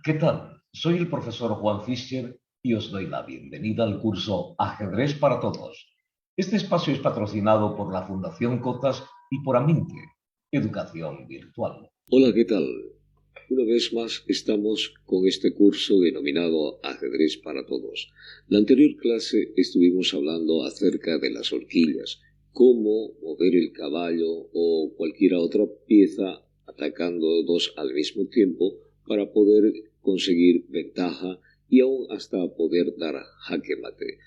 ¿Qué tal? Soy el profesor Juan Fischer y os doy la bienvenida al curso Ajedrez para Todos. Este espacio es patrocinado por la Fundación Cotas y por Aminte, Educación Virtual. Hola, ¿qué tal? Una vez más estamos con este curso denominado Ajedrez para Todos. La anterior clase estuvimos hablando acerca de las horquillas, cómo mover el caballo o cualquier otra pieza atacando dos al mismo tiempo para poder conseguir ventaja y aún hasta poder dar jaque mate.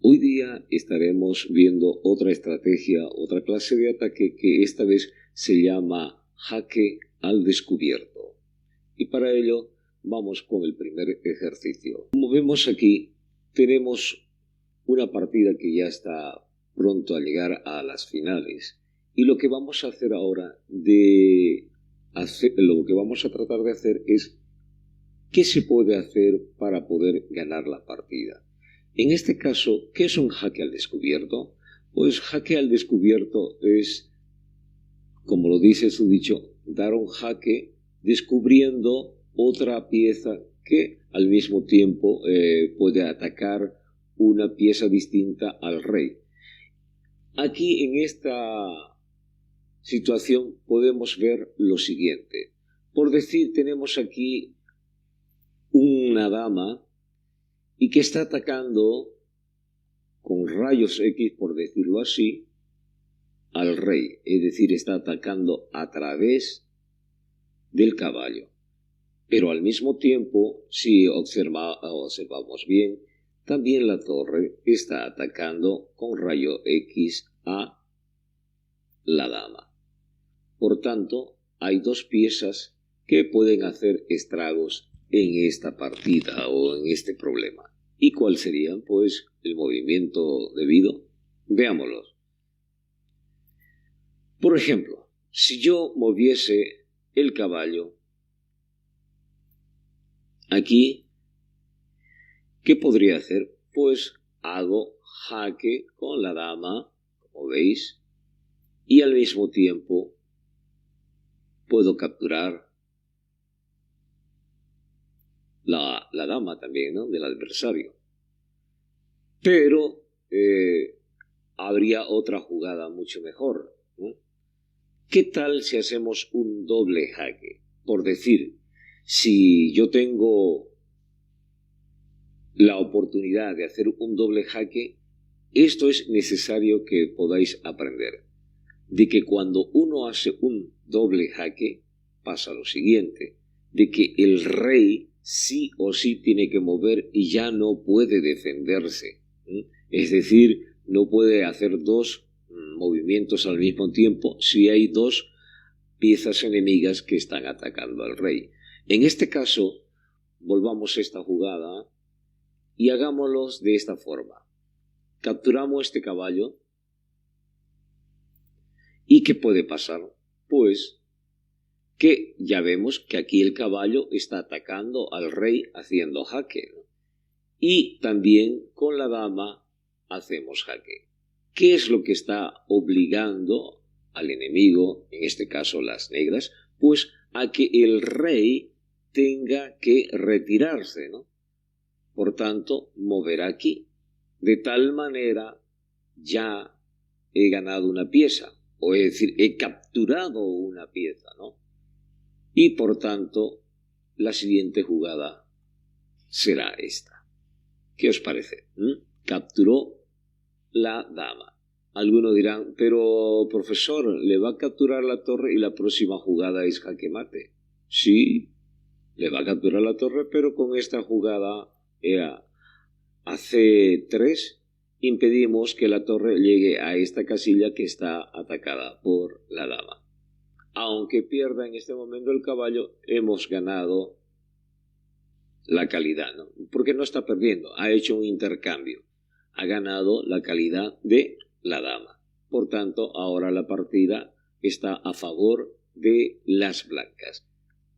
Hoy día estaremos viendo otra estrategia, otra clase de ataque que esta vez se llama jaque al descubierto. Y para ello vamos con el primer ejercicio. Como vemos aquí, tenemos una partida que ya está pronto a llegar a las finales. Y lo que vamos a hacer ahora lo que vamos a tratar de hacer es qué se puede hacer para poder ganar la partida. En este caso, ¿qué es un jaque al descubierto? Pues jaque al descubierto es, como lo dice su dicho, dar un jaque descubriendo otra pieza que al mismo tiempo puede atacar una pieza distinta al rey. Aquí en esta situación podemos ver lo siguiente. Por decir, tenemos aquí una dama y que está atacando con rayos X, por decirlo así, al rey. Es decir, está atacando a través del caballo. Pero al mismo tiempo, si observamos bien, también la torre está atacando con rayo X a la dama. Por tanto, hay dos piezas que pueden hacer estragos en esta partida o en este problema. ¿Y cuál sería, pues, el movimiento debido? Veámoslo. Por ejemplo, si yo moviese el caballo aquí, ¿qué podría hacer? Pues hago jaque con la dama, como veis, y al mismo tiempo puedo capturar la dama también, ¿no?, del adversario. Pero habría otra jugada mucho mejor, ¿no? ¿Qué tal si hacemos un doble jaque? Por decir, si yo tengo la oportunidad de hacer un doble jaque, esto es necesario que podáis aprender. De que cuando uno hace un doble jaque, pasa lo siguiente, de que el rey sí o sí tiene que mover y ya no puede defenderse. Es decir, no puede hacer dos movimientos al mismo tiempo si hay dos piezas enemigas que están atacando al rey. En este caso, volvamos esta jugada y hagámoslo de esta forma. Capturamos este caballo. ¿Y qué puede pasar? Pues que ya vemos que aquí el caballo está atacando al rey haciendo jaque, ¿no? Y también con la dama hacemos jaque. ¿Qué es lo que está obligando al enemigo, en este caso las negras? Pues a que el rey tenga que retirarse, ¿no? Por tanto, mover aquí. De tal manera ya he ganado una pieza, o es decir, he capturado una pieza, ¿no? Y por tanto, la siguiente jugada será esta. ¿Qué os parece? Capturó la dama. Algunos dirán, pero profesor, ¿le va a capturar la torre y la próxima jugada es jaque mate? Sí, le va a capturar la torre, pero con esta jugada era a C3, impedimos que la torre llegue a esta casilla que está atacada por la dama. Aunque pierda en este momento el caballo, hemos ganado la calidad, ¿no? Porque no está perdiendo, ha hecho un intercambio, ha ganado la calidad de la dama. Por tanto, ahora la partida está a favor de las blancas.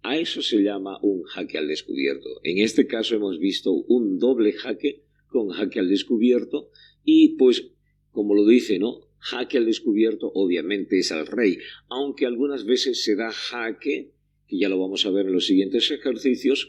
A eso se llama un jaque al descubierto. En este caso hemos visto un doble jaque con jaque al descubierto y pues, como lo dice, ¿no?, jaque al descubierto obviamente es al rey, aunque algunas veces se da jaque, que ya lo vamos a ver en los siguientes ejercicios,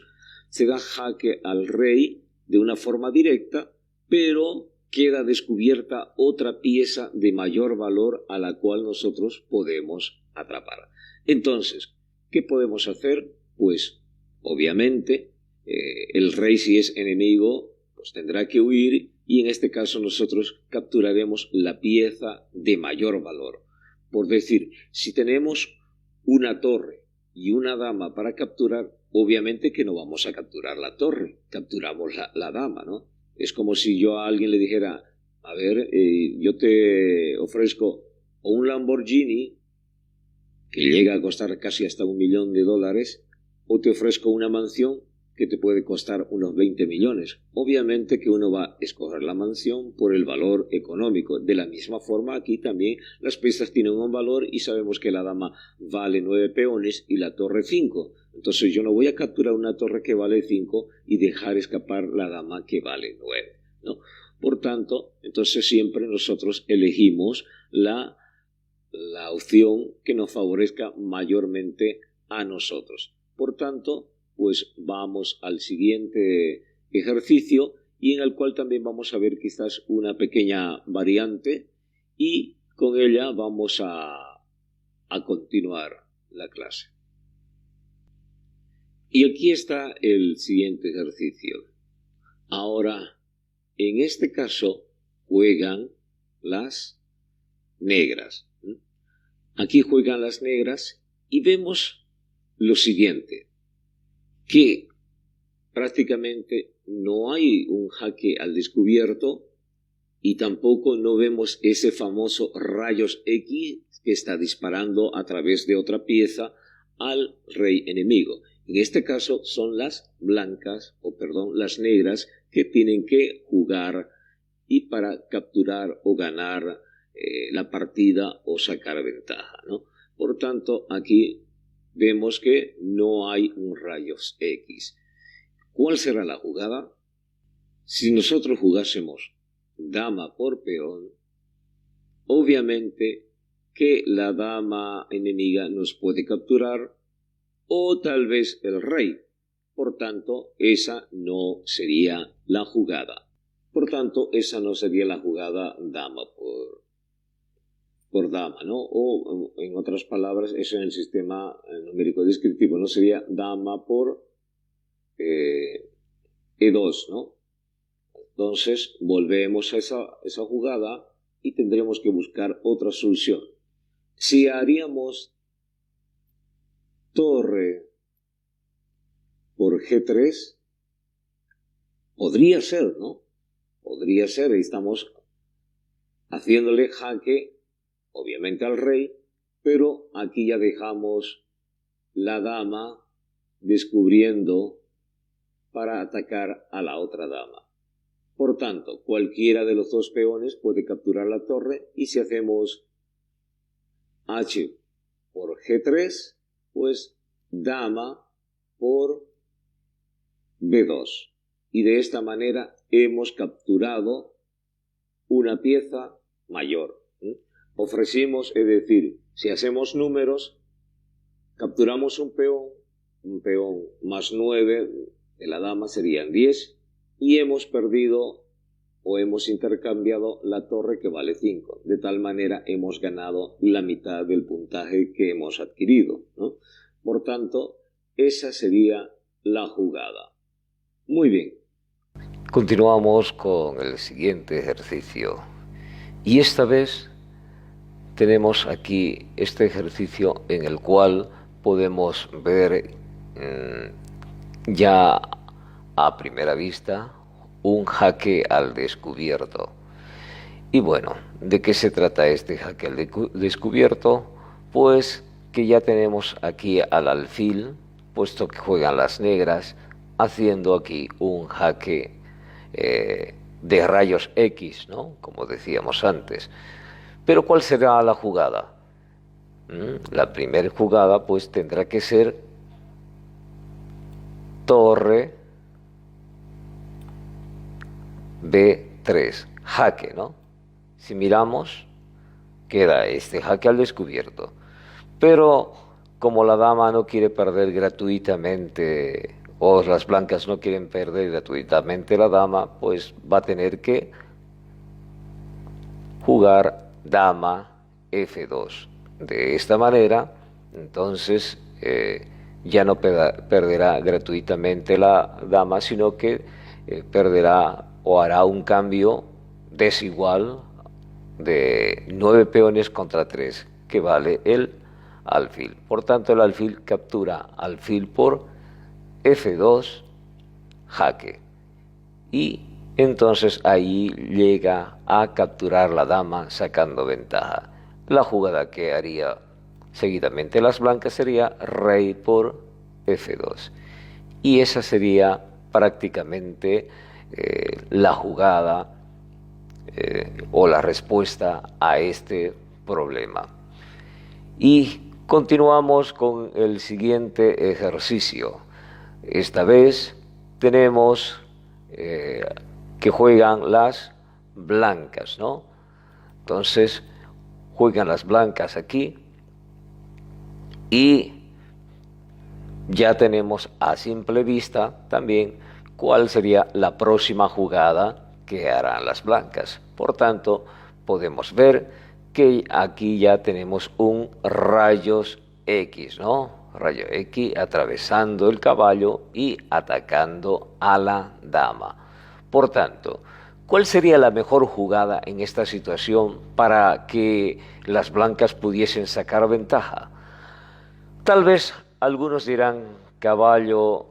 se da jaque al rey de una forma directa, pero queda descubierta otra pieza de mayor valor a la cual nosotros podemos atrapar. Entonces, ¿qué podemos hacer? Pues, obviamente, el rey, si es enemigo, pues tendrá que huir, y en este caso nosotros capturaremos la pieza de mayor valor. Por decir, si tenemos una torre y una dama para capturar, obviamente que no vamos a capturar la torre, capturamos la dama, ¿no? Es como si yo a alguien le dijera, a ver, yo te ofrezco un Lamborghini que llega a costar casi hasta $1.000.000, o te ofrezco una mansión que te puede costar unos 20 millones. Obviamente que uno va a escoger la mansión por el valor económico. De la misma forma, aquí también las piezas tienen un valor y sabemos que la dama vale 9 peones y la torre 5. Entonces yo no voy a capturar una torre que vale 5 y dejar escapar la dama que vale 9, ¿no? Por tanto, entonces siempre nosotros elegimos la opción que nos favorezca mayormente a nosotros. Por tanto, pues vamos al siguiente ejercicio, y en el cual también vamos a ver quizás una pequeña variante, y con ella vamos a continuar la clase. Y aquí está el siguiente ejercicio. Ahora, en este caso, juegan las negras. Aquí juegan las negras y vemos lo siguiente, que prácticamente no hay un jaque al descubierto y tampoco no vemos ese famoso rayos X que está disparando a través de otra pieza al rey enemigo. En este caso son las blancas, las negras, que tienen que jugar y para capturar o ganar la partida o sacar ventaja, ¿no? Por tanto, aquí vemos que no hay un rayos X. ¿Cuál será la jugada? Si nosotros jugásemos dama por peón, obviamente que la dama enemiga nos puede capturar, o tal vez el rey. Por tanto, esa no sería la jugada. Por tanto, esa no sería la jugada dama por dama, ¿no? O, en otras palabras, eso en el sistema numérico descriptivo no sería dama por E2, ¿no? Entonces, volvemos a esa jugada y tendremos que buscar otra solución. Si haríamos torre por G3, podría ser, ¿no? Podría ser, estamos haciéndole jaque, obviamente al rey, pero aquí ya dejamos la dama descubriendo para atacar a la otra dama. Por tanto, cualquiera de los dos peones puede capturar la torre, y si hacemos H por G3, pues dama por B2. Y de esta manera hemos capturado una pieza mayor. Ofrecimos, es decir, si hacemos números, capturamos un peón más 9 de la dama serían 10, y hemos perdido o hemos intercambiado la torre que vale 5. De tal manera hemos ganado la mitad del puntaje que hemos adquirido, ¿no? Por tanto, esa sería la jugada. Muy bien. Continuamos con el siguiente ejercicio. Y esta vez tenemos aquí este ejercicio en el cual podemos ver ya a primera vista un jaque al descubierto. Y bueno, ¿de qué se trata este jaque al descubierto? Pues que ya tenemos aquí al alfil, puesto que juegan las negras, haciendo aquí un jaque de rayos X, ¿no? Como decíamos antes. Pero ¿cuál será la jugada? La primera jugada pues tendrá que ser torre B3, jaque, ¿no? Si miramos, queda este jaque al descubierto. Pero como la dama no quiere perder gratuitamente o las blancas no quieren perder gratuitamente la dama, pues va a tener que jugar dama F2. De esta manera, entonces ya no perderá gratuitamente la dama, sino que perderá o hará un cambio desigual de 9 peones contra 3, que vale el alfil. Por tanto, el alfil captura alfil por F2, jaque. Y entonces ahí llega a capturar la dama sacando ventaja. La jugada que haría seguidamente las blancas sería rey por F2. Y esa sería prácticamente la jugada o la respuesta a este problema. Y continuamos con el siguiente ejercicio. Esta vez tenemos que juegan las blancas, ¿no? Entonces juegan las blancas aquí y ya tenemos a simple vista también cuál sería la próxima jugada que harán las blancas. Por tanto, podemos ver que aquí ya tenemos un rayos X, ¿no? Rayo X atravesando el caballo y atacando a la dama. Por tanto, ¿cuál sería la mejor jugada en esta situación para que las blancas pudiesen sacar ventaja? Tal vez algunos dirán caballo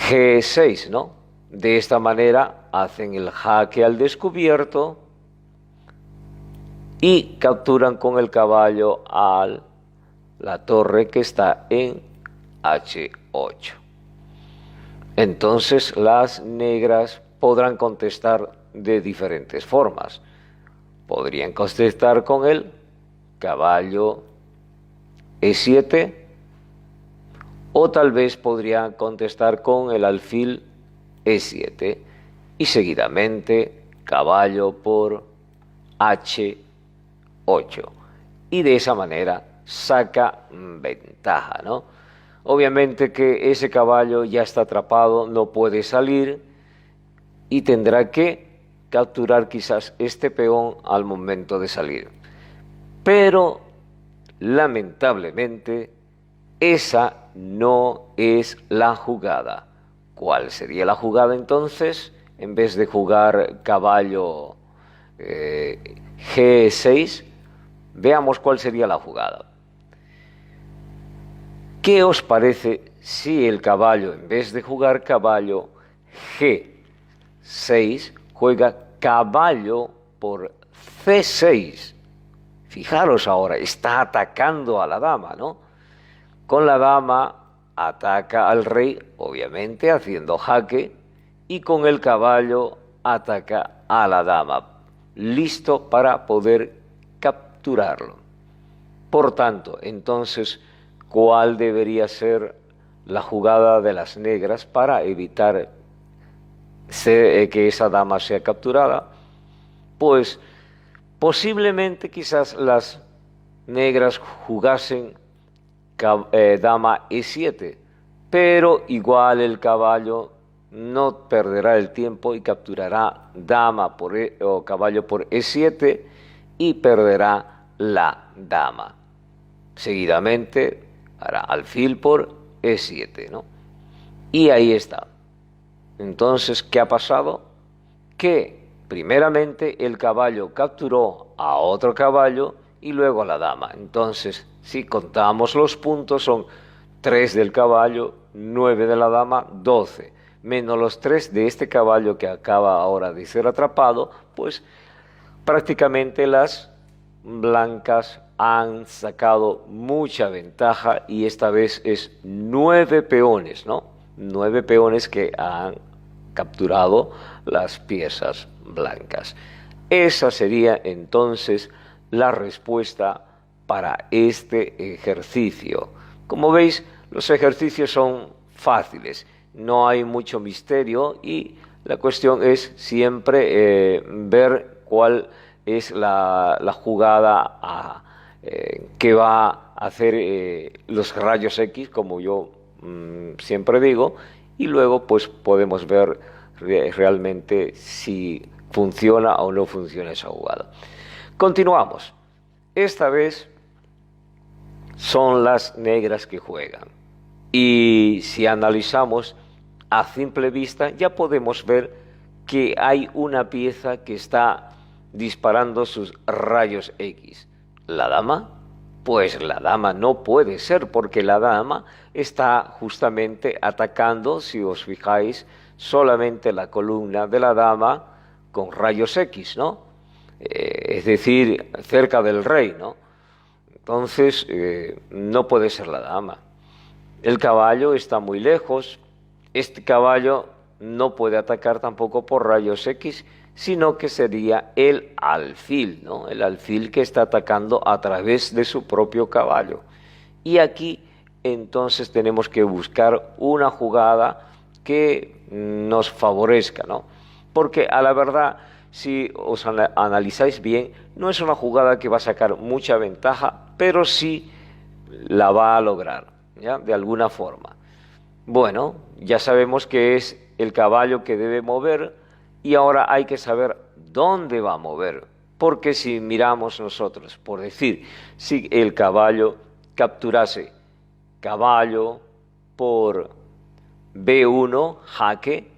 G6, ¿no? De esta manera hacen el jaque al descubierto y capturan con el caballo a la torre que está en H8. Entonces las negras podrán contestar de diferentes formas. Podrían contestar con el caballo E7 o tal vez podrían contestar con el alfil E7 y seguidamente caballo por H8 y de esa manera saca ventaja, ¿no? Obviamente que ese caballo ya está atrapado, no puede salir y tendrá que capturar quizás este peón al momento de salir. Pero lamentablemente esa no es la jugada. ¿Cuál sería la jugada entonces? En vez de jugar caballo G6, veamos cuál sería la jugada. ¿Qué os parece si el caballo, en vez de jugar caballo G6, juega caballo por C6? Fijaros ahora, está atacando a la dama, ¿no? Con la dama ataca al rey, obviamente haciendo jaque, y con el caballo ataca a la dama, listo para poder capturarlo. Por tanto, entonces, ¿cuál debería ser la jugada de las negras para evitar que esa dama sea capturada? Pues posiblemente quizás las negras jugasen dama E7, pero igual el caballo no perderá el tiempo y capturará dama o caballo por E7 y perderá la dama. Seguidamente hará alfil por E7, ¿no? Y ahí está. Entonces, ¿qué ha pasado? Que primeramente el caballo capturó a otro caballo y luego a la dama. Entonces, si contamos los puntos, son 3 del caballo, 9 de la dama, 12. Menos los 3 de este caballo que acaba ahora de ser atrapado, pues prácticamente las blancas han sacado mucha ventaja y esta vez es 9 peones, ¿no? 9 peones que han capturado las piezas blancas. Esa sería entonces la respuesta para este ejercicio. Como veis, los ejercicios son fáciles, no hay mucho misterio y la cuestión es siempre ver cuál es la jugada que va a hacer los rayos X, como yo siempre digo, y luego pues podemos ver realmente si funciona o no funciona esa jugada. Continuamos. Esta vez son las negras que juegan. Y si analizamos a simple vista, ya podemos ver que hay una pieza que está disparando sus rayos X. ¿La dama? Pues la dama no puede ser, porque la dama está justamente atacando, si os fijáis, solamente la columna de la dama con rayos X, ¿no? Es decir, cerca del rey, ¿no? Entonces, no puede ser la dama. El caballo está muy lejos. Este caballo no puede atacar tampoco por rayos X, sino que sería el alfil, ¿no? El alfil que está atacando a través de su propio caballo. Y aquí entonces tenemos que buscar una jugada que nos favorezca, ¿no? Porque a la verdad, si os analizáis bien, no es una jugada que va a sacar mucha ventaja, pero sí la va a lograr, ¿ya? De alguna forma. Bueno, ya sabemos que es el caballo que debe mover y ahora hay que saber dónde va a mover. Porque si miramos nosotros, por decir, si el caballo capturase caballo por B1, jaque,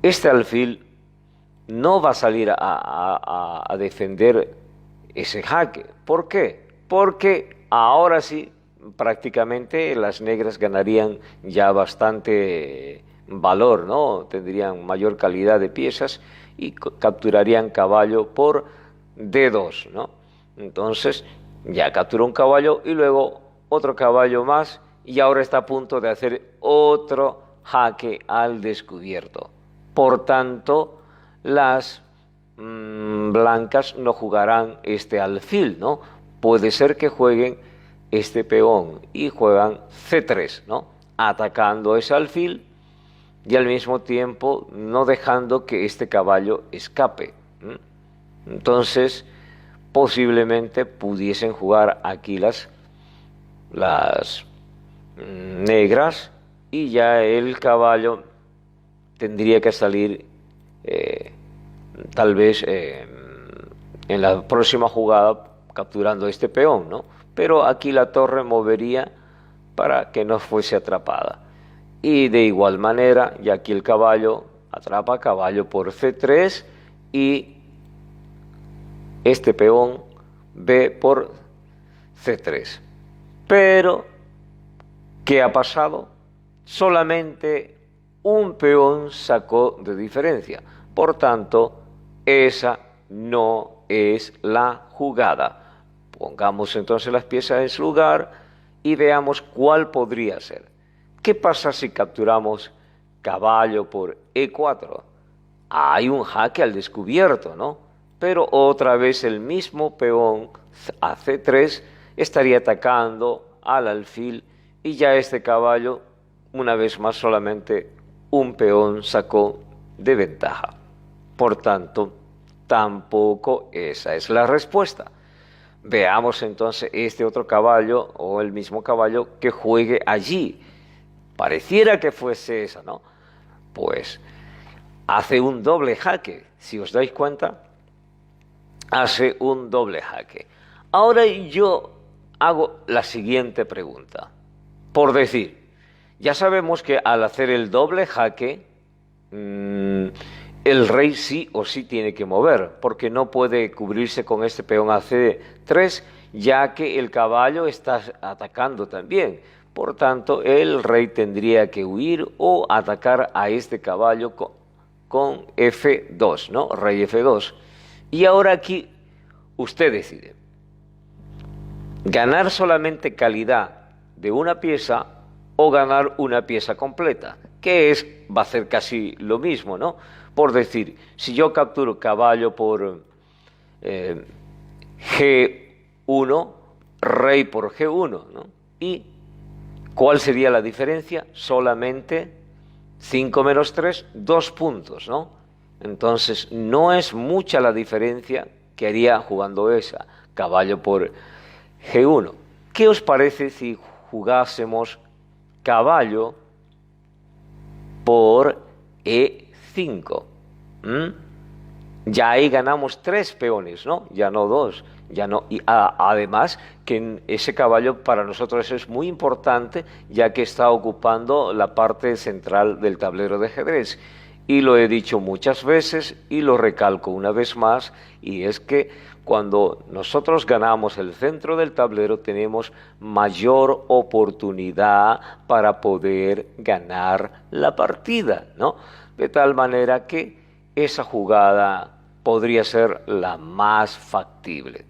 este alfil no va a salir a defender ese jaque. ¿Por qué? Porque ahora sí, prácticamente las negras ganarían ya bastante valor, ¿no? Tendrían mayor calidad de piezas y capturarían caballo por D2, ¿no? Entonces ya capturó un caballo y luego otro caballo más y ahora está a punto de hacer otro jaque al descubierto. Por tanto, las blancas no jugarán este alfil, ¿no? Puede ser que jueguen este peón y juegan C3, ¿no? Atacando ese alfil y al mismo tiempo no dejando que este caballo escape. Entonces, posiblemente pudiesen jugar aquí las negras y ya el caballo tendría que salir tal vez en la próxima jugada capturando este peón, ¿no? Pero aquí la torre movería para que no fuese atrapada. Y de igual manera, y aquí el caballo atrapa caballo por C3 y este peón B por C3. Pero, ¿qué ha pasado? Solamente un peón sacó de diferencia. Por tanto, esa no es la jugada. Pongamos entonces las piezas en su lugar y veamos cuál podría ser. ¿Qué pasa si capturamos caballo por E4? Hay un jaque al descubierto, ¿no? Pero otra vez el mismo peón a C3 estaría atacando al alfil y ya este caballo, una vez más, solamente un peón sacó de ventaja. Por tanto, tampoco esa es la respuesta. Veamos entonces este otro caballo o el mismo caballo que juegue allí. Pareciera que fuese esa, ¿no? Pues hace un doble jaque. Si os dais cuenta, hace un doble jaque. Ahora yo hago la siguiente pregunta. Por decir, ya sabemos que al hacer el doble jaque, el rey sí o sí tiene que mover, porque no puede cubrirse con este peón a C3, ya que el caballo está atacando también. Por tanto, el rey tendría que huir o atacar a este caballo con F2, ¿no? Rey F2. Y ahora aquí usted decide. Ganar solamente calidad de una pieza o ganar una pieza completa, que va a ser casi lo mismo, ¿no? Por decir, si yo capturo caballo por G1, rey por G1, ¿no? ¿Y cuál sería la diferencia? Solamente 5 menos 3, 2 puntos, ¿no? Entonces, no es mucha la diferencia que haría jugando esa. Caballo por G1. ¿Qué os parece si jugásemos caballo por E5? Ya ahí ganamos 3 peones, ¿no? Ya no 2. Ya no, y además que ese caballo para nosotros es muy importante, ya que está ocupando la parte central del tablero de ajedrez. Y lo he dicho muchas veces y lo recalco una vez más, y es que cuando nosotros ganamos el centro del tablero tenemos mayor oportunidad para poder ganar la partida, ¿no? De tal manera que esa jugada podría ser la más factible.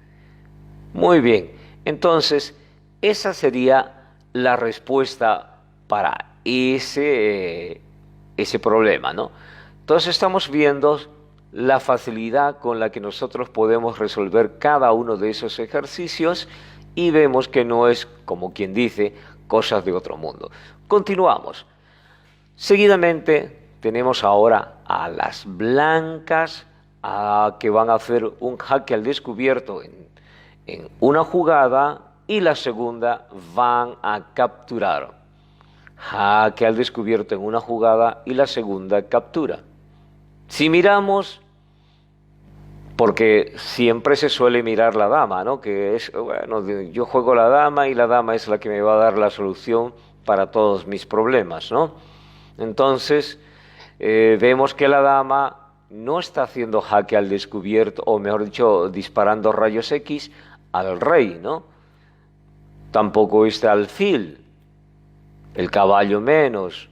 Muy bien, entonces esa sería la respuesta para ese problema, ¿no? Entonces estamos viendo la facilidad con la que nosotros podemos resolver cada uno de esos ejercicios y vemos que no es, como quien dice, cosas de otro mundo. Continuamos. Seguidamente tenemos ahora a las blancas que van a hacer un jaque al descubierto en una jugada y la segunda van a capturar. Jaque al descubierto en una jugada y la segunda captura. Si miramos, porque siempre se suele mirar la dama, ¿no? Que es, bueno, yo juego la dama y la dama es la que me va a dar la solución para todos mis problemas, ¿no? Entonces, vemos que la dama no está haciendo jaque al descubierto, o mejor dicho, disparando rayos X al rey, ¿no? Tampoco este alfil, el caballo menos.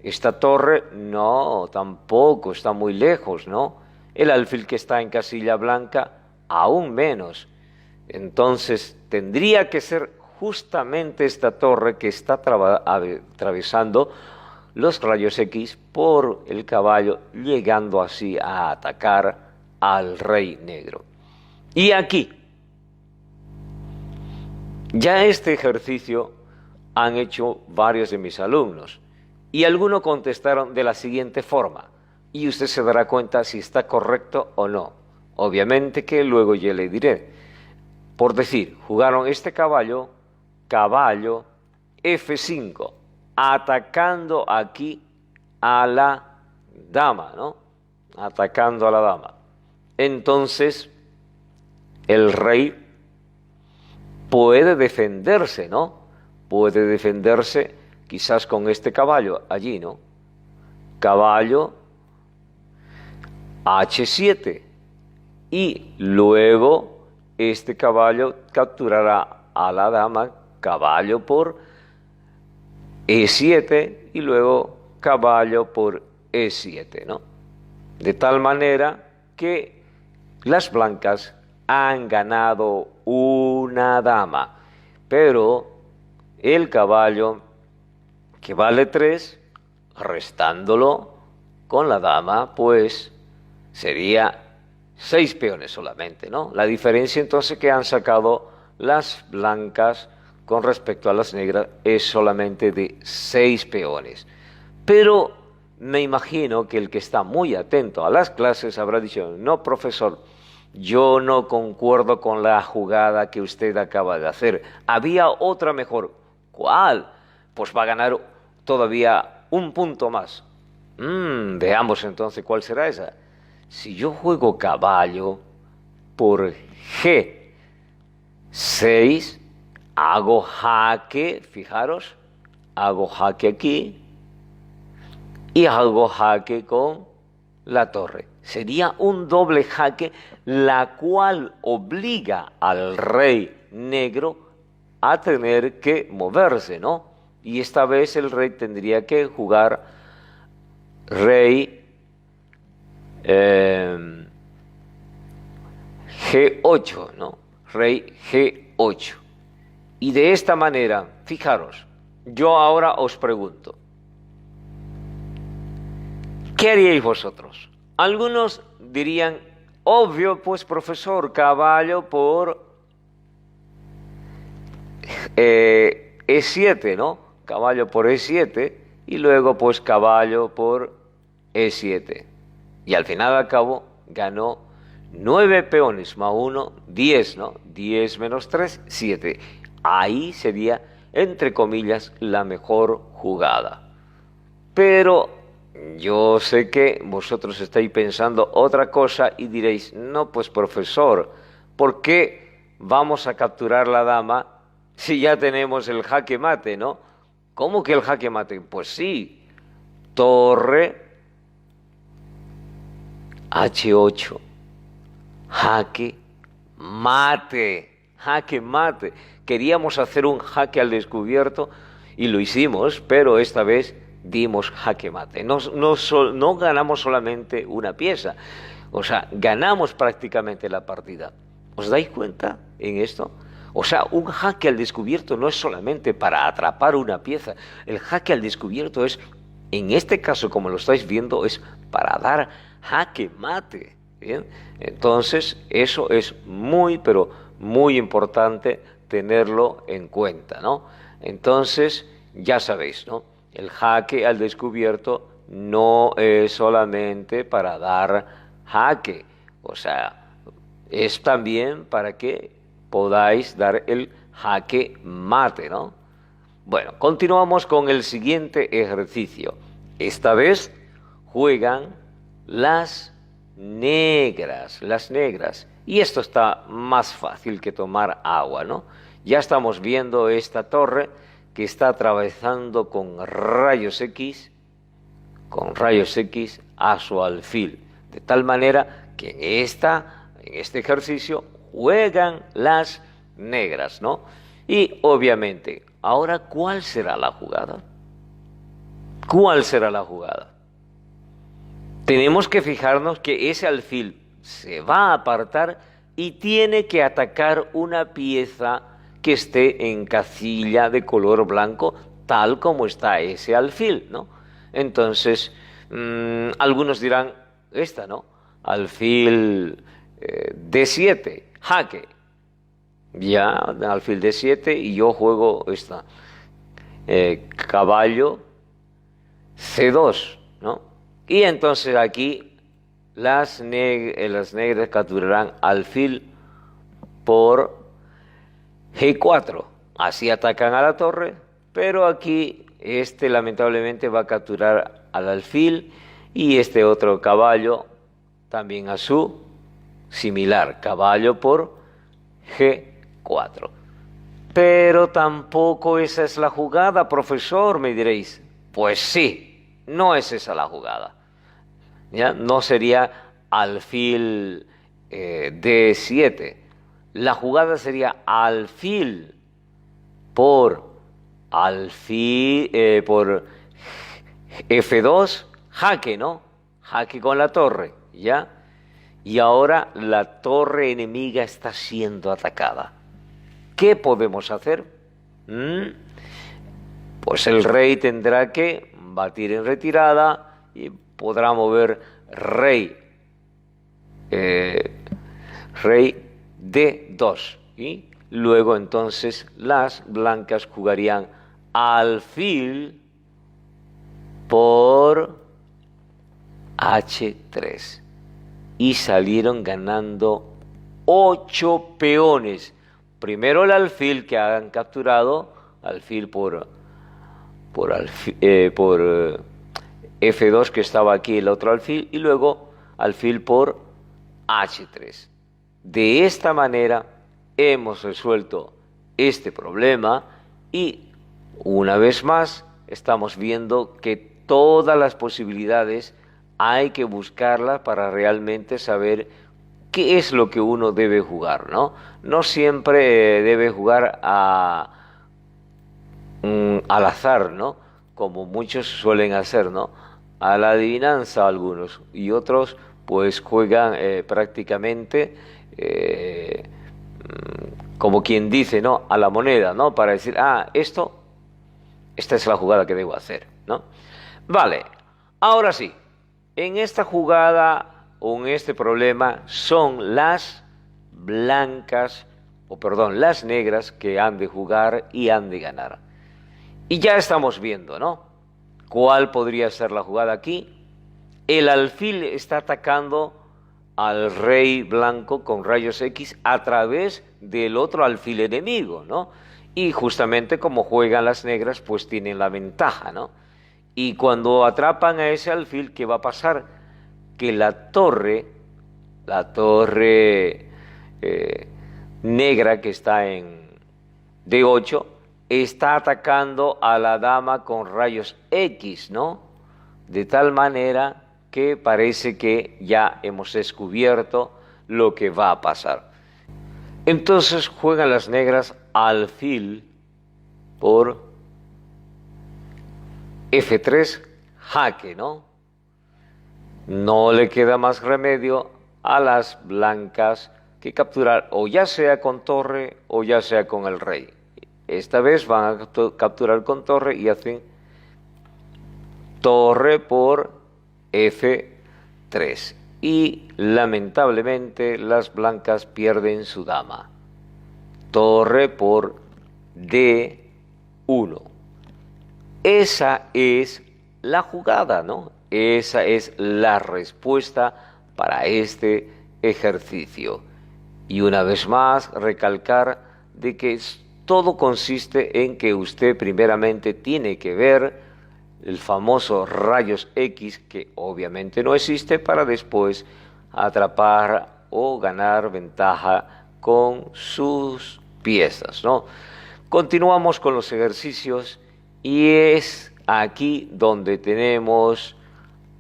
Esta torre, no, tampoco, está muy lejos, ¿no? El alfil que está en casilla blanca, aún menos. Entonces, tendría que ser justamente esta torre que está atravesando los rayos X por el caballo, llegando así a atacar al rey negro. Y aquí, ya este ejercicio han hecho varios de mis alumnos y algunos contestaron de la siguiente forma, y usted se dará cuenta si está correcto o no. Obviamente que luego yo le diré. Por decir, jugaron este caballo, caballo F5, atacando aquí a la dama, ¿no? Atacando a la dama. Entonces, el rey puede defenderse, ¿no? Puede defenderse quizás con este caballo allí, ¿no? Caballo H7. Y luego este caballo capturará a la dama, caballo por E7 y luego caballo por E7, ¿no? De tal manera que las blancas han ganado una dama, pero el caballo que vale 3, restándolo con la dama, pues sería 6 peones solamente, ¿no? La diferencia entonces que han sacado las blancas con respecto a las negras es solamente de 6 peones. Pero me imagino que el que está muy atento a las clases habrá dicho, no, profesor, yo no concuerdo con la jugada que usted acaba de hacer. Había otra mejor. ¿Cuál? Pues va a ganar todavía un punto más. Veamos entonces cuál será esa. Si yo juego caballo por G6, hago jaque, fijaros, hago jaque aquí y hago jaque con la torre. Sería un doble jaque, la cual obliga al rey negro a tener que moverse, ¿no? Y esta vez el rey tendría que jugar rey G8, ¿no? Rey G8. Y de esta manera, fijaros, yo ahora os pregunto, ¿qué haríais vosotros? Algunos dirían, obvio, pues profesor, caballo por E7, ¿no? Caballo por E7 y luego pues caballo por E7. Y al final al cabo ganó 9 peones más 1, 10, ¿no? 10 menos 3, 7. Ahí sería, entre comillas, la mejor jugada. Pero yo sé que vosotros estáis pensando otra cosa y diréis, no, pues profesor, ¿por qué vamos a capturar la dama si ya tenemos el jaque mate, ¿no? ¿Cómo que el jaque mate? Pues sí, torre H8, jaque mate, jaque mate. Queríamos hacer un jaque al descubierto y lo hicimos, pero esta vez dimos jaque mate. No ganamos solamente una pieza, o sea, ganamos prácticamente la partida. ¿Os dais cuenta en esto? O sea, un jaque al descubierto no es solamente para atrapar una pieza. El jaque al descubierto es, en este caso, como lo estáis viendo, es para dar jaque mate. ¿Bien? Entonces, eso es muy, pero muy importante tenerlo en cuenta, ¿no? Entonces, ya sabéis, ¿no? El jaque al descubierto no es solamente para dar jaque, o sea, es también para que podáis dar el jaque mate, ¿no? Bueno, continuamos con el siguiente ejercicio. Esta vez juegan las negras. Y esto está más fácil que tomar agua, ¿no? Ya estamos viendo esta torre que está atravesando con rayos X a su alfil. De tal manera que en este ejercicio juegan las negras, ¿no? Y obviamente, ahora, ¿cuál será la jugada? ¿Cuál será la jugada? Tenemos que fijarnos que ese alfil se va a apartar y tiene que atacar una pieza que esté en casilla de color blanco, tal como está ese alfil, ¿no? Entonces, algunos dirán, esta, ¿no? Alfil D7, jaque. Ya, alfil D7 y yo juego esta. Caballo C2, ¿no? Y entonces aquí las negras capturarán alfil por G4. Así atacan a la torre, pero aquí lamentablemente va a capturar al alfil y este otro caballo también a su similar, caballo por G4. Pero tampoco esa es la jugada, profesor, me diréis. Pues sí, no es esa la jugada. ¿Ya? No sería alfil D7. La jugada sería alfil por por F2, jaque, ¿no? Jaque con la torre, ¿ya? Y ahora la torre enemiga está siendo atacada. ¿Qué podemos hacer? Pues el rey tendrá que batir en retirada y podrá mover rey D2. Y luego entonces las blancas jugarían alfil por H3. Y salieron ganando 8 peones. Primero el alfil que han capturado, alfil por F2 que estaba aquí el otro alfil, y luego alfil por H3. De esta manera hemos resuelto este problema y una vez más estamos viendo que todas las posibilidades hay que buscarlas para realmente saber qué es lo que uno debe jugar, ¿no? No siempre debe jugar al azar, ¿no? Como muchos suelen hacer, ¿no? A la adivinanza algunos y otros pues juegan prácticamente como quien dice, ¿no? A la moneda, ¿no? Para decir, esta es la jugada que debo hacer, ¿no? Vale, ahora sí, en esta jugada o en este problema son las las negras que han de jugar y han de ganar. Y ya estamos viendo, ¿no? ¿Cuál podría ser la jugada aquí? El alfil está atacando al rey blanco con rayos X a través del otro alfil enemigo, ¿no? Y justamente como juegan las negras, pues tienen la ventaja, ¿no? Y cuando atrapan a ese alfil, ¿qué va a pasar? Que la torre negra que está en D8, está atacando a la dama con rayos X, ¿no? De tal manera que parece que ya hemos descubierto lo que va a pasar. Entonces juegan las negras alfil por F3, jaque, ¿no? No le queda más remedio a las blancas que capturar, o ya sea con torre o ya sea con el rey. Esta vez van a capturar con torre y hacen torre por F3. Y lamentablemente las blancas pierden su dama. Torre por D1. Esa es la jugada, ¿no? Esa es la respuesta para este ejercicio. Y una vez más, recalcar de que todo consiste en que usted primeramente tiene que ver el famoso rayos X, que obviamente no existe, para después atrapar o ganar ventaja con sus piezas, ¿no? Continuamos con los ejercicios y es aquí donde tenemos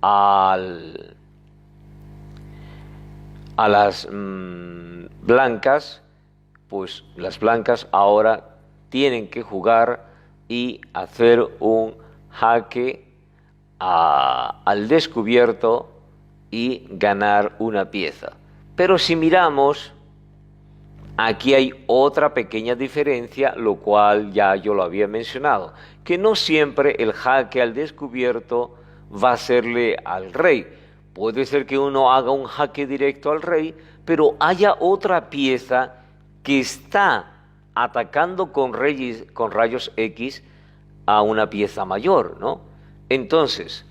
a las blancas. Pues las blancas ahora tienen que jugar y hacer un jaque al descubierto y ganar una pieza. Pero si miramos, aquí hay otra pequeña diferencia, lo cual ya yo lo había mencionado, que no siempre el jaque al descubierto va a serle al rey. Puede ser que uno haga un jaque directo al rey, pero haya otra pieza que está atacando con rayos X a una pieza mayor, ¿no? Entonces,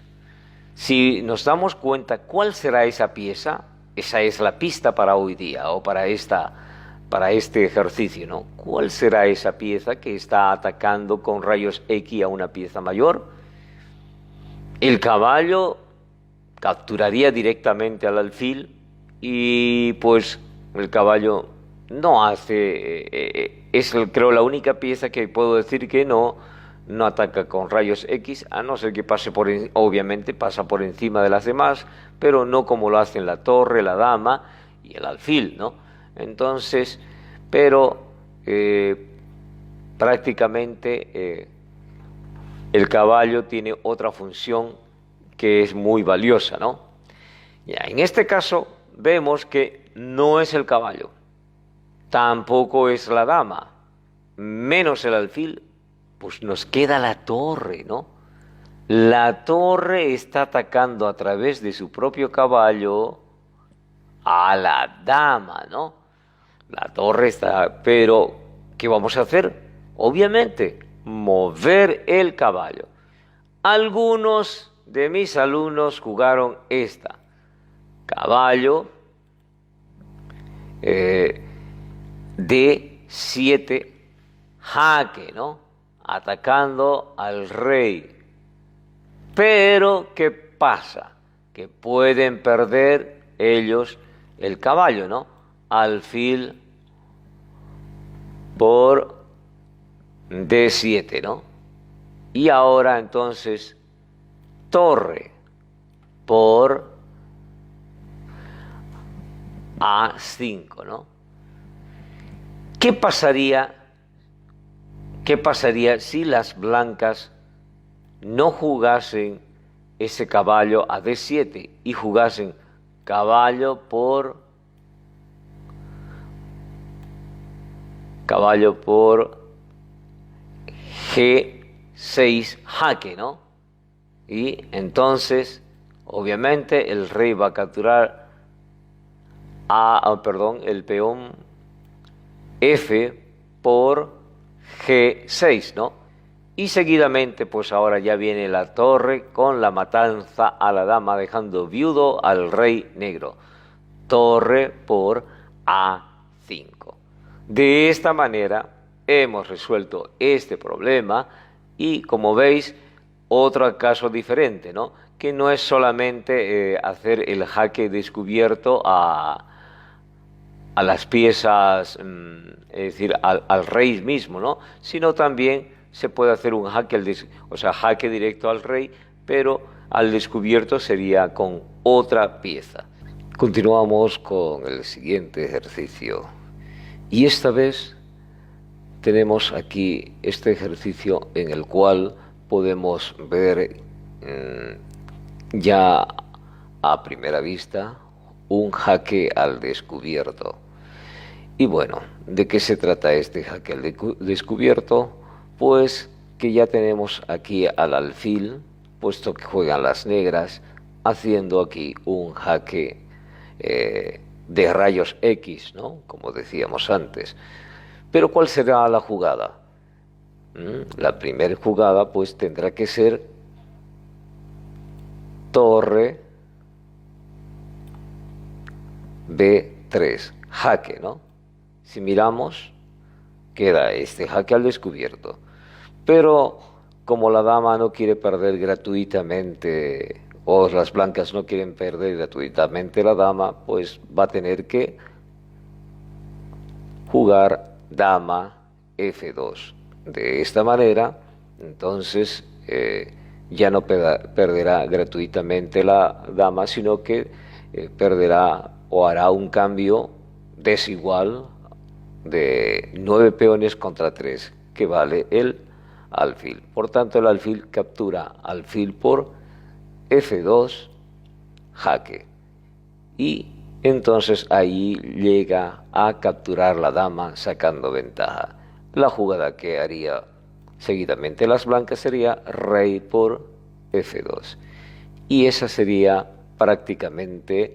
si nos damos cuenta cuál será esa pieza, esa es la pista para hoy día o para este ejercicio, ¿no? ¿Cuál será esa pieza que está atacando con rayos X a una pieza mayor? El caballo capturaría directamente al alfil y pues el caballo no hace, creo la única pieza que puedo decir que no ataca con rayos X, a no ser que pase obviamente pasa por encima de las demás, pero no como lo hacen la torre, la dama y el alfil, ¿no? Entonces, pero prácticamente el caballo tiene otra función que es muy valiosa, ¿no? Ya, en este caso vemos que no es el caballo, tampoco es la dama, menos el alfil, pues nos queda la torre, ¿no? La torre está atacando a través de su propio caballo a la dama, ¿no? La torre está, pero ¿qué vamos a hacer? Obviamente, mover el caballo. Algunos de mis alumnos jugaron esta. Caballo D7, jaque, ¿no? Atacando al rey. Pero, ¿qué pasa? Que pueden perder ellos el caballo, ¿no? Alfil por D7, ¿no? Y ahora entonces torre por A5, ¿no? ¿Qué pasaría si las blancas no jugasen ese caballo a D7 y jugasen caballo por G6, jaque, ¿no? Y entonces, obviamente, el rey va a capturar el peón F por G6, ¿no? Y seguidamente, pues ahora ya viene la torre con la matanza a la dama, dejando viudo al rey negro. torre por A5. De esta manera hemos resuelto este problema y, como veis, otro caso diferente, ¿no? Que no es solamente hacer el jaque descubierto a las piezas, es decir, al rey mismo, ¿no? Sino también se puede hacer un jaque, jaque directo al rey, pero al descubierto sería con otra pieza. Continuamos con el siguiente ejercicio. Y esta vez tenemos aquí este ejercicio en el cual podemos ver ya a primera vista un jaque al descubierto. Y bueno, ¿de qué se trata este jaque al descubierto? Pues que ya tenemos aquí al alfil, puesto que juegan las negras, haciendo aquí un jaque de rayos X, ¿no? Como decíamos antes. Pero ¿cuál será la jugada? La primera jugada pues tendrá que ser torre B3, jaque, ¿no? Si miramos, queda este jaque al descubierto. Pero como la dama no quiere perder gratuitamente, o las blancas no quieren perder gratuitamente la dama, pues va a tener que jugar dama F2. De esta manera, entonces, ya no perderá gratuitamente la dama, sino que perderá o hará un cambio desigual de 9 peones contra 3, que vale el alfil. Por tanto, el alfil captura alfil por F2, jaque. Y entonces ahí llega a capturar la dama sacando ventaja. La jugada que haría seguidamente las blancas sería rey por F2. Y esa sería prácticamente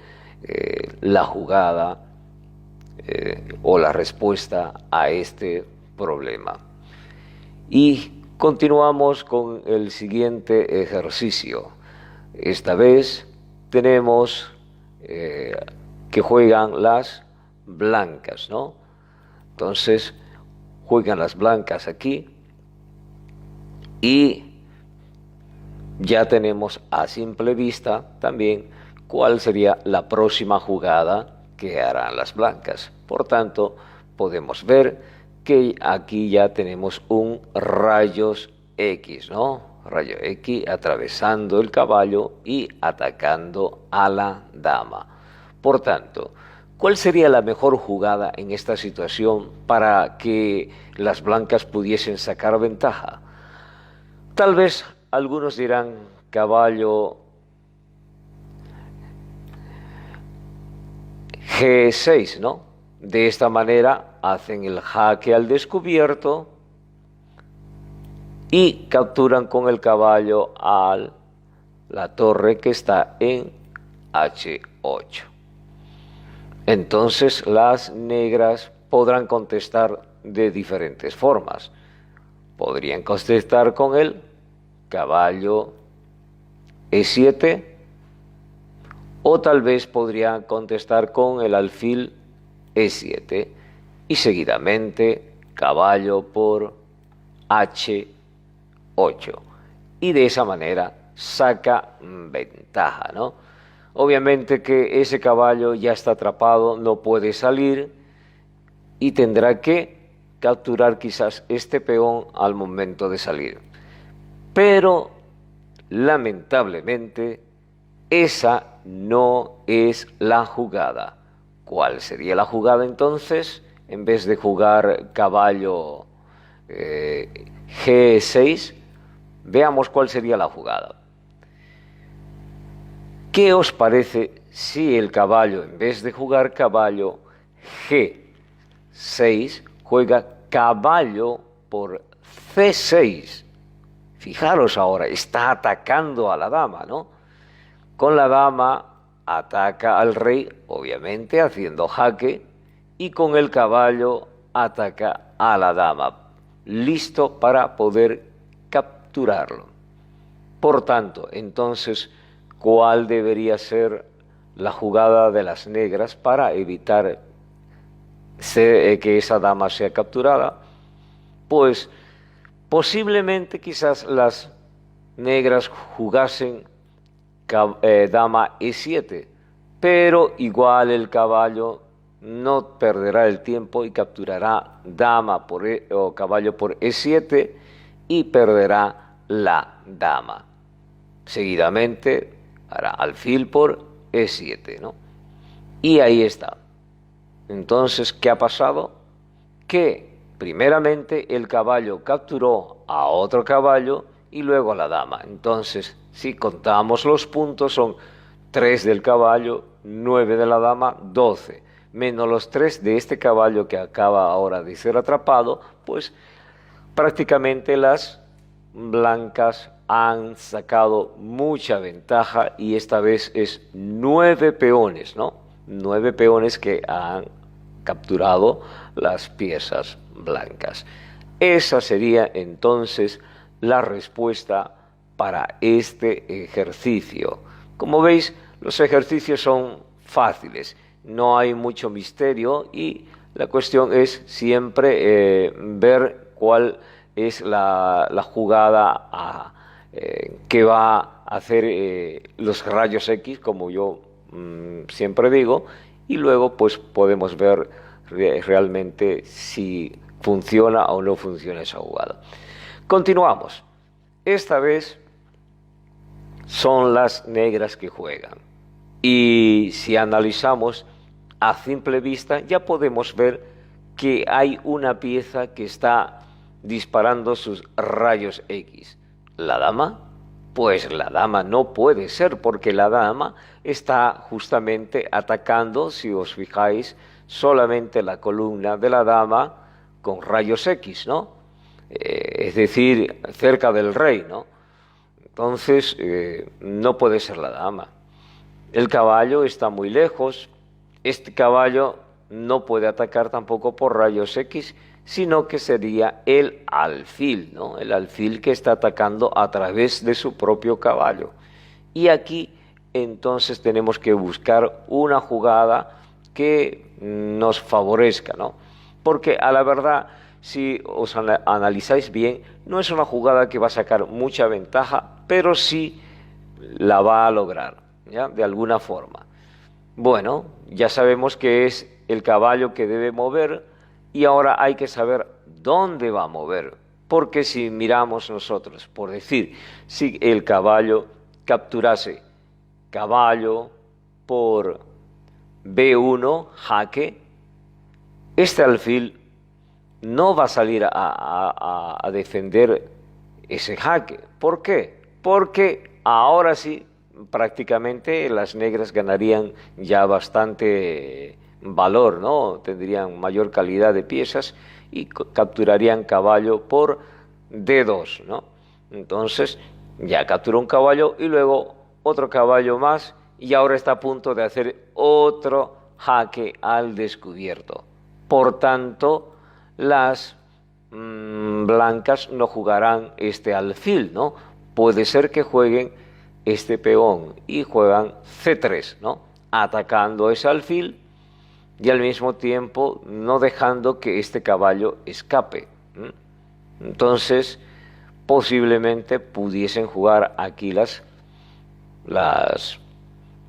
la jugada o la respuesta a este problema. Y continuamos con el siguiente ejercicio. Esta vez tenemos que juegan las blancas, ¿no? Entonces juegan las blancas aquí y ya tenemos a simple vista también cuál sería la próxima jugada que harán las blancas. Por tanto, podemos ver que aquí ya tenemos un rayos X, ¿no? Rayo X atravesando el caballo y atacando a la dama. Por tanto, ¿cuál sería la mejor jugada en esta situación para que las blancas pudiesen sacar ventaja? Tal vez algunos dirán caballo G6, ¿no? De esta manera hacen el jaque al descubierto y capturan con el caballo a la torre que está en H8. Entonces las negras podrán contestar de diferentes formas. Podrían contestar con el caballo E7 o tal vez podrían contestar con el alfil E7 y seguidamente caballo por H8 y de esa manera saca ventaja, ¿no? Obviamente que ese caballo ya está atrapado, no puede salir y tendrá que capturar quizás este peón al momento de salir. Pero lamentablemente esa no es la jugada. ¿Cuál sería la jugada entonces? En vez de jugar caballo G6, veamos cuál sería la jugada. ¿Qué os parece si el caballo, en vez de jugar caballo G6, juega caballo por C6? Fijaros ahora, está atacando a la dama, ¿no? Con la dama ataca al rey, obviamente haciendo jaque, y con el caballo ataca a la dama, listo para poder capturarlo. Por tanto, entonces, ¿cuál debería ser la jugada de las negras para evitar que esa dama sea capturada, pues posiblemente quizás las negras jugasen dama E7, pero igual el caballo no perderá el tiempo y capturará dama o caballo por E7 y perderá la dama. Seguidamente hará alfil por E7, ¿no? Y ahí está. Entonces, ¿qué ha pasado? Que primeramente el caballo capturó a otro caballo y luego a la dama. Entonces, si contamos los puntos, son 3 del caballo, 9 de la dama, 12. Menos los 3 de este caballo que acaba ahora de ser atrapado, pues prácticamente las blancas han sacado mucha ventaja y esta vez es 9 peones, ¿no? 9 peones que han capturado las piezas blancas. Esa sería entonces la respuesta para este ejercicio. Como veis, los ejercicios son fáciles, no hay mucho misterio y la cuestión es siempre ver cuál es la jugada que va a hacer los rayos X, como yo siempre digo, y luego pues podemos ver realmente si funciona o no funciona esa jugada. Continuamos. Esta vez son las negras que juegan. Y si analizamos a simple vista, ya podemos ver que hay una pieza que está disparando sus rayos X. ¿La dama? Pues la dama no puede ser, porque la dama está justamente atacando, si os fijáis, solamente la columna de la dama con rayos X, ¿no? Es decir, cerca del rey, ¿no? Entonces, no puede ser la dama. El caballo está muy lejos. Este caballo no puede atacar tampoco por rayos X, sino que sería el alfil, ¿no? El alfil que está atacando a través de su propio caballo. Y aquí entonces tenemos que buscar una jugada que nos favorezca, ¿no? Porque a la verdad, si os analizáis bien, no es una jugada que va a sacar mucha ventaja, pero sí la va a lograr, ¿ya? De alguna forma. Bueno, ya sabemos que es el caballo que debe mover y ahora hay que saber dónde va a mover. Porque si miramos nosotros, por decir, si el caballo capturase caballo por B1, jaque, este alfil no va a salir a defender ese jaque. ¿Por qué? Porque ahora sí, prácticamente las negras ganarían ya bastante valor, ¿no? Tendrían mayor calidad de piezas y capturarían caballo por D2, ¿no? Entonces ya capturó un caballo y luego otro caballo más y ahora está a punto de hacer otro jaque al descubierto. Por tanto, las blancas no jugarán este alfil, ¿no? Puede ser que jueguen este peón y juegan C3, ¿no? Atacando ese alfil y al mismo tiempo no dejando que este caballo escape. Entonces, posiblemente pudiesen jugar aquí las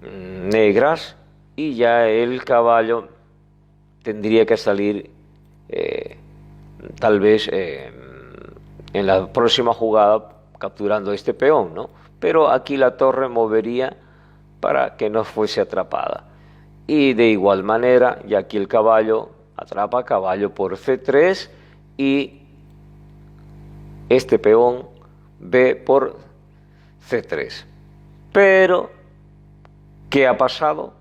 negras y ya el caballo tendría que salir tal vez en la próxima jugada capturando este peón, ¿no? Pero aquí la torre movería para que no fuese atrapada. Y de igual manera, ya aquí el caballo atrapa caballo por C3 y este peón B por C3. Pero, ¿qué ha pasado?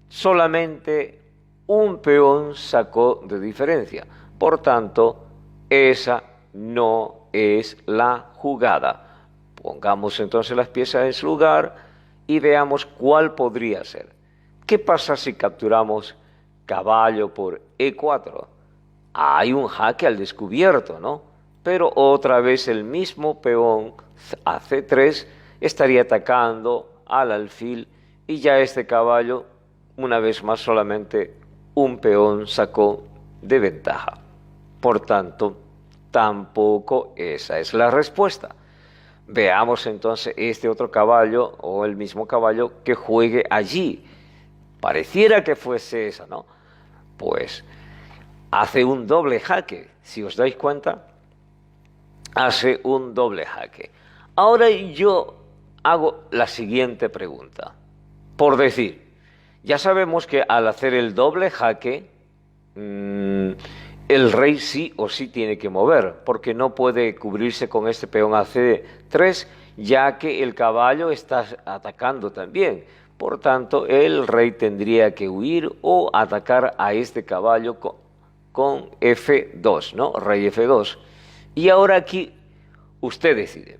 Solamente un peón sacó de diferencia. Por tanto, esa no es la jugada. Pongamos entonces las piezas en su lugar y veamos cuál podría ser. ¿Qué pasa si capturamos caballo por E4? Hay un jaque al descubierto, ¿no? Pero otra vez el mismo peón a C3 estaría atacando al alfil y ya este caballo una vez más solamente un peón sacó de ventaja. Por tanto, tampoco esa es la respuesta. Veamos entonces este otro caballo o el mismo caballo que juegue allí. Pareciera que fuese esa, ¿no? Pues hace un doble jaque. Si os dais cuenta, hace un doble jaque. Ahora yo hago la siguiente pregunta. Por decir, ya sabemos que al hacer el doble jaque, el rey sí o sí tiene que mover, porque no puede cubrirse con este peón a C3, ya que el caballo está atacando también. Por tanto, el rey tendría que huir o atacar a este caballo con F2, ¿no? Rey F2. Y ahora aquí usted decide.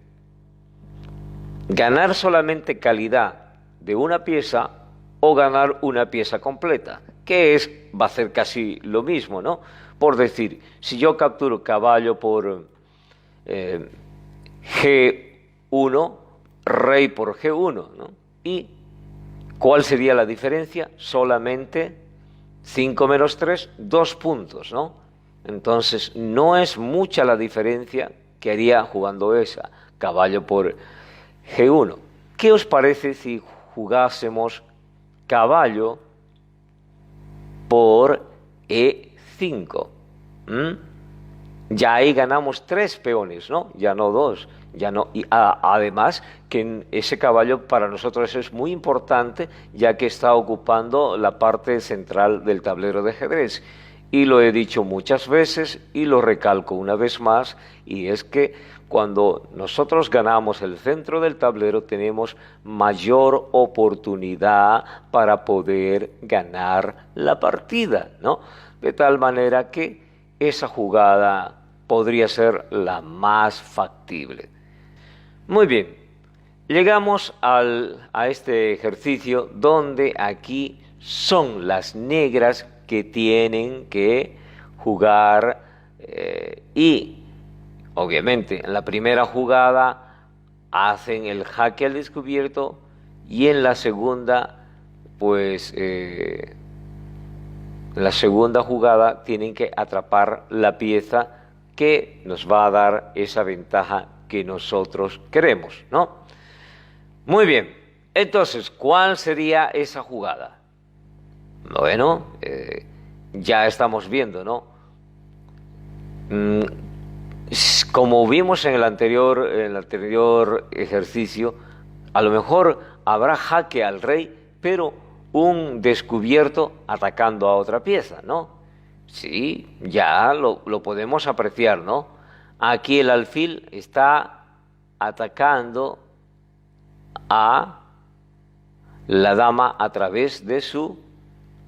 Ganar solamente calidad de una pieza o ganar una pieza completa, que va a ser casi lo mismo, ¿no? Por decir, si yo capturo caballo por G1, rey por G1, ¿no? ¿Y cuál sería la diferencia? Solamente 5 menos 3, 2 puntos, ¿no? Entonces, no es mucha la diferencia que haría jugando esa, caballo por G1. ¿Qué os parece si jugásemos caballo por E5? Ya ahí ganamos 3 peones, ¿no? Ya no 2. Ya no, y además que ese caballo para nosotros es muy importante, ya que está ocupando la parte central del tablero de ajedrez. Y lo he dicho muchas veces y lo recalco una vez más, y es que cuando nosotros ganamos el centro del tablero tenemos mayor oportunidad para poder ganar la partida, ¿no? De tal manera que esa jugada podría ser la más factible. Muy bien, llegamos a este ejercicio donde aquí son las negras que tienen que jugar y obviamente en la primera jugada hacen el jaque al descubierto y en la segunda pues en la segunda jugada tienen que atrapar la pieza que nos va a dar esa ventaja que nosotros queremos, ¿no? Muy bien, entonces, ¿cuál sería esa jugada? Bueno, ya estamos viendo, ¿no? Como vimos en el anterior ejercicio, a lo mejor habrá jaque al rey, pero un descubierto atacando a otra pieza, ¿no? Sí, ya lo podemos apreciar, ¿no? Aquí el alfil está atacando a la dama a través de su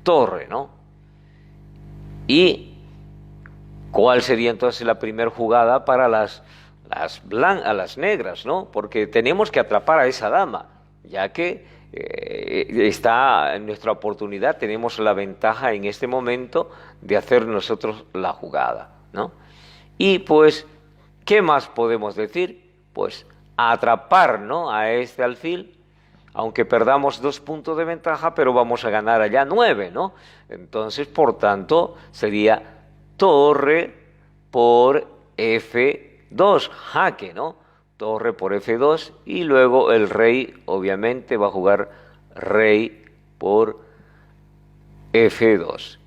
torre, ¿no? ¿Y cuál sería entonces la primera jugada para las negras, ¿no? Porque tenemos que atrapar a esa dama, ya que está en nuestra oportunidad, tenemos la ventaja en este momento de hacer nosotros la jugada, ¿no? Y pues, ¿qué más podemos decir? Pues atrapar, ¿no?, a este alfil, aunque perdamos 2 puntos de ventaja, pero vamos a ganar allá 9, ¿no? Entonces, por tanto, sería torre por F2, jaque, ¿no? Torre por F2 y luego el rey obviamente va a jugar rey por F2.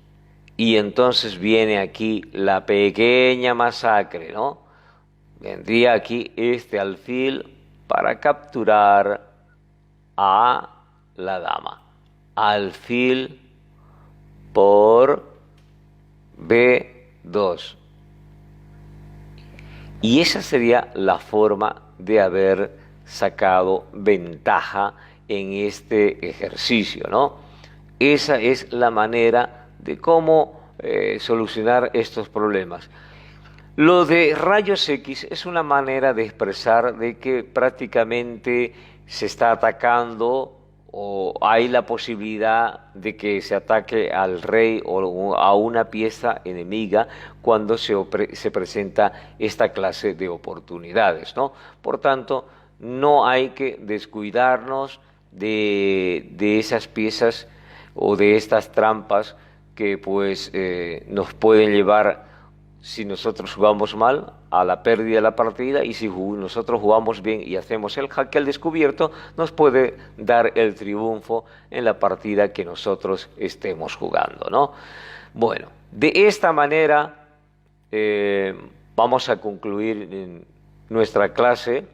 Y entonces viene aquí la pequeña masacre, ¿no? Vendría aquí este alfil para capturar a la dama. Alfil por B2. Y esa sería la forma de haber sacado ventaja en este ejercicio, ¿no? Esa es la manera de cómo solucionar estos problemas. Lo de rayos X es una manera de expresar de que prácticamente se está atacando o hay la posibilidad de que se ataque al rey o a una pieza enemiga cuando se presenta esta clase de oportunidades, ¿no? Por tanto, no hay que descuidarnos de esas piezas o de estas trampas que pues nos pueden llevar, si nosotros jugamos mal, a la pérdida de la partida, y si nosotros jugamos bien y hacemos el jaque al descubierto, nos puede dar el triunfo en la partida que nosotros estemos jugando, ¿no? Bueno, de esta manera vamos a concluir nuestra clase,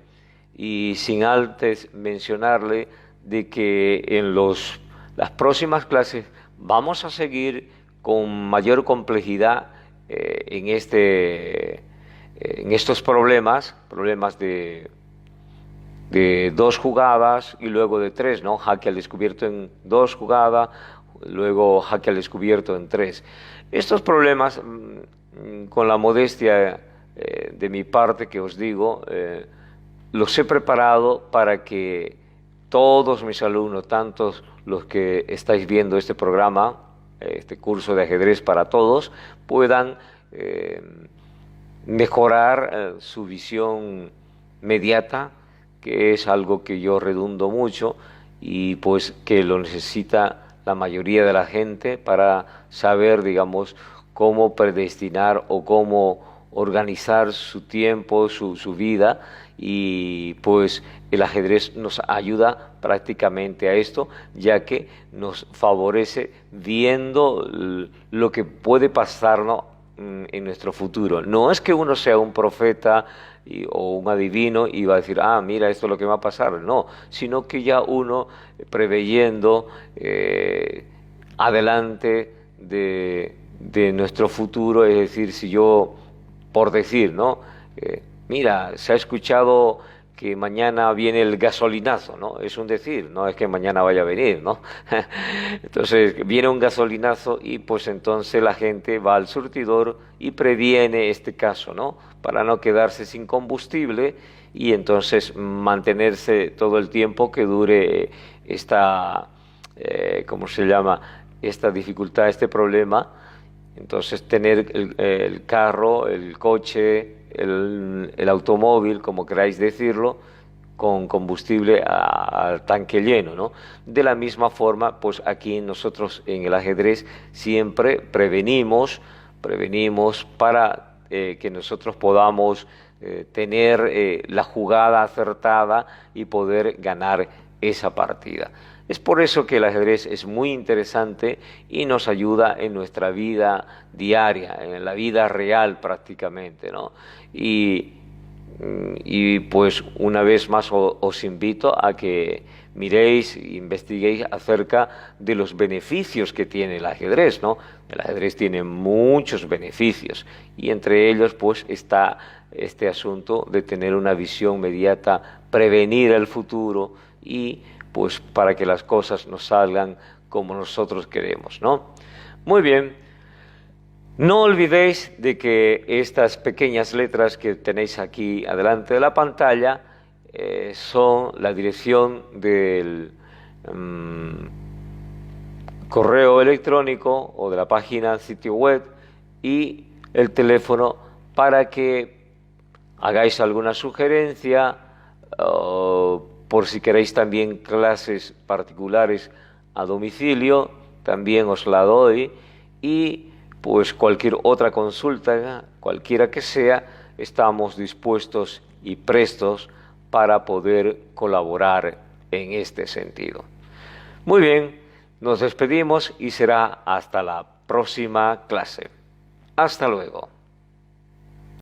y sin antes mencionarle de que en las próximas clases vamos a seguir con mayor complejidad en estos problemas de 2 jugadas y luego de 3, ¿no? Jaque al descubierto en 2 jugadas, luego jaque al descubierto en 3. Estos problemas, con la modestia de mi parte que os digo, los he preparado para que todos mis alumnos, tantos los que estáis viendo este programa, este curso de ajedrez para todos, puedan mejorar su visión mediata, que es algo que yo redundo mucho y pues que lo necesita la mayoría de la gente para saber, digamos, cómo predestinar o cómo organizar su tiempo, su vida, y pues el ajedrez nos ayuda prácticamente a esto, ya que nos favorece viendo lo que puede pasarnos en nuestro futuro. No es que uno sea un profeta o un adivino y va a decir, ah, mira, esto es lo que va a pasar, no, sino que ya uno preveyendo adelante de nuestro futuro, es decir, si yo, por decir, ¿no? Mira, se ha escuchado que mañana viene el gasolinazo, ¿no? Es un decir, no es que mañana vaya a venir, ¿no? Entonces viene un gasolinazo y pues entonces la gente va al surtidor y previene este caso, ¿no? Para no quedarse sin combustible y entonces mantenerse todo el tiempo que dure esta, ¿cómo se llama? Esta dificultad, este problema. Entonces tener el carro, el coche, el automóvil, como queráis decirlo, con combustible al tanque lleno, ¿no? De la misma forma, pues aquí nosotros en el ajedrez siempre prevenimos para que nosotros podamos tener la jugada acertada y poder ganar esa partida. Es por eso que el ajedrez es muy interesante y nos ayuda en nuestra vida diaria, en la vida real prácticamente, ¿no? Y pues una vez más os invito a que miréis e investiguéis acerca de los beneficios que tiene el ajedrez, ¿no? El ajedrez tiene muchos beneficios y entre ellos pues está este asunto de tener una visión inmediata, prevenir el futuro y pues para que las cosas nos salgan como nosotros queremos, ¿no? Muy bien, no olvidéis de que estas pequeñas letras que tenéis aquí adelante de la pantalla son la dirección del correo electrónico o de la página sitio web y el teléfono para que hagáis alguna sugerencia, por si queréis también clases particulares a domicilio, también os la doy, y pues cualquier otra consulta, cualquiera que sea, estamos dispuestos y prestos para poder colaborar en este sentido. Muy bien, nos despedimos y será hasta la próxima clase. Hasta luego.